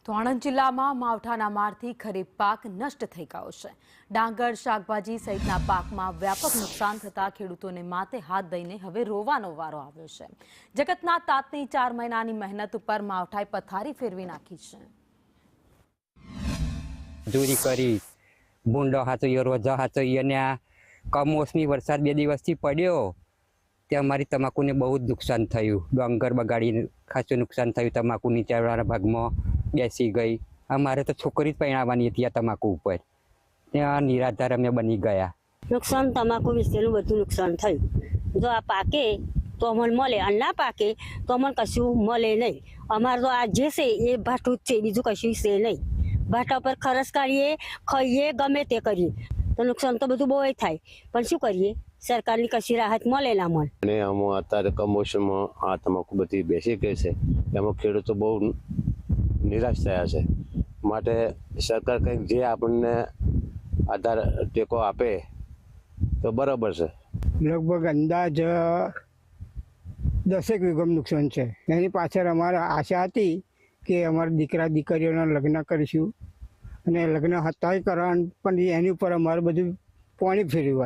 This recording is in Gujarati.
તો આણંદ જિલ્લામાં માવઠાના મારથી ખરીફ પાક નષ્ટ થઈ ગયો છે। ડાંગર, શાકભાજી સહિતના પાકમાં વ્યાપક નુકસાન થતા ખેડૂતોને માથે હાથ દઈને હવે રોવાનો વારો આવ્યો છે। જગતના તાતની 4 મહિનાની મહેનત ઉપર માવઠાએ પથારી ફેરવી નાખી છે। મજૂરી કરી ભૂંડો હાચવીએ, રોજા હાચવીએ અને આ કમોસમી વરસાદ 2 દિવસથી પડ્યો તે અમારી તમાકુને બહુ જ નુકસાન થયું। ડાંગર બગાડી ખાસું નુકસાન થયું। તમાકુ નીચાણવાળા ભાગમાં બેસી ગઈ। અમારે તો છોકરી જ પરણાવવાની હતી આ તમાકુ ઉપર, ત્યાં નિરાધાર અમે બની ગયા। નુકસાન તમાકુ વિશેનું બધું નુકસાન થયું। જો આ પાકે તો અમને મળે, અને ના પાકે તો અમને કશું મળે નહીં। અમારે તો આ જે છે એ ભાઠું જ છે, બીજું કશું છે નહીં। ભાઠા પર ખરસ કાઢીએ, ખાઈએ, ગમે તે કરીએ તો નુકસાન તો બધું બહુ થાય, પણ શું કરીએ, સરકારની કશી રાહત મળે ના મળે। અને આમાં અત્યારે કમોસમમાં આ તમાકુ બધી બેસી ગઈ છે, એમાં ખેડૂતો બહુ નિરાશ થયા છે। માટે સરકાર કંઈક જે આપણને આધાર ટેકો આપે તો બરાબર છે। લગભગ અંદાજ 10 વીઘાનું નુકસાન છે। એની પાછળ અમારે આશા હતી કે અમારા દીકરા દીકરીઓના લગ્ન કરીશું, અને લગ્ન હતા કરવાનું, પણ એની ઉપર અમારે બધું પાણી ફેરવ્યું।